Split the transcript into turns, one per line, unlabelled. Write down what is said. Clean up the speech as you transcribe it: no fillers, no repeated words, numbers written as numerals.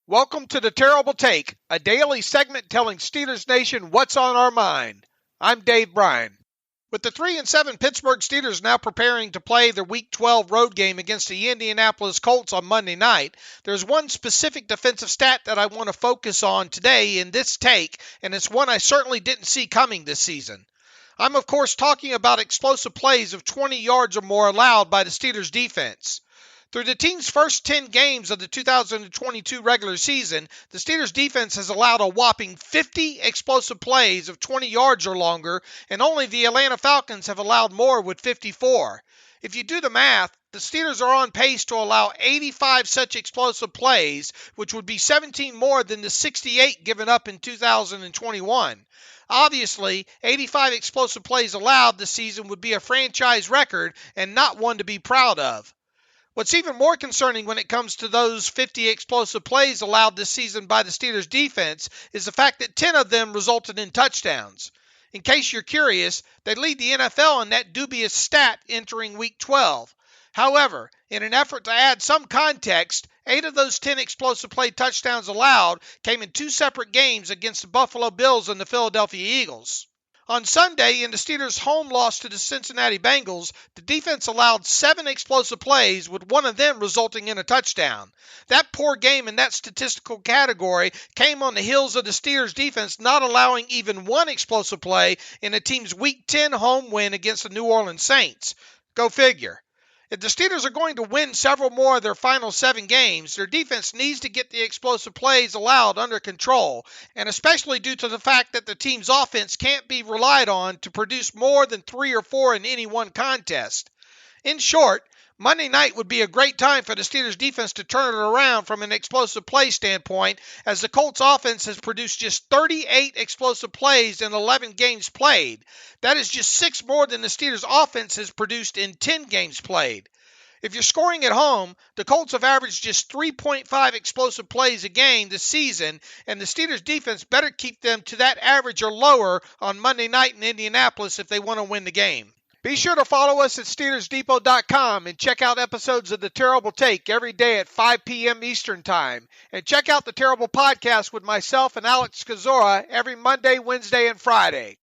Welcome to The Terrible Take, a daily segment telling Steelers Nation what's on our mind. I'm Bryan. With the 3-7 Pittsburgh Steelers now preparing to play their Week 12 road game against the Indianapolis Colts on Monday night, there's one specific defensive stat that I want to focus on today in this take, and it's one I certainly didn't see coming this season. I'm, of course, talking about explosive plays of 20 yards or more allowed by the Steelers defense. Through the team's first 10 games of the 2022 regular season, the Steelers defense has allowed a whopping 50 explosive plays of 20 yards or longer, and only the Atlanta Falcons have allowed more with 54. If you do the math, the Steelers are on pace to allow 85 such explosive plays, which would be 17 more than the 68 given up in 2021. Obviously, 85 explosive plays allowed this season would be a franchise record and not one to be proud of. What's even more concerning when it comes to those 50 explosive plays allowed this season by the Steelers defense is the fact that 10 of them resulted in touchdowns. In case you're curious, they lead the NFL in that dubious stat entering Week 12. However, in an effort to add some context, 8 of those 10 explosive play touchdowns allowed came in 2 separate games against the Buffalo Bills and the Philadelphia Eagles. On Sunday, in the Steelers' home loss to the Cincinnati Bengals, the defense allowed 7 explosive plays, with one of them resulting in a touchdown. That poor game in that statistical category came on the heels of the Steelers' defense not allowing even one explosive play in the team's Week 10 home win against the New Orleans Saints. Go figure. If the Steelers are going to win several more of their final 7 games, their defense needs to get the explosive plays allowed under control, and especially due to the fact that the team's offense can't be relied on to produce more than 3 or 4 in any one contest. In short, Monday night would be a great time for the Steelers defense to turn it around from an explosive play standpoint, as the Colts offense has produced just 38 explosive plays in 11 games played. That is just 6 more than the Steelers offense has produced in 10 games played. If you're scoring at home, the Colts have averaged just 3.5 explosive plays a game this season, and the Steelers defense better keep them to that average or lower on Monday night in Indianapolis if they want to win the game. Be sure to follow us at SteelersDepot.com and check out episodes of The Terrible Take every day at 5 p.m. Eastern Time. And check out The Terrible Podcast with myself and Alex Kozora every Monday, Wednesday, and Friday.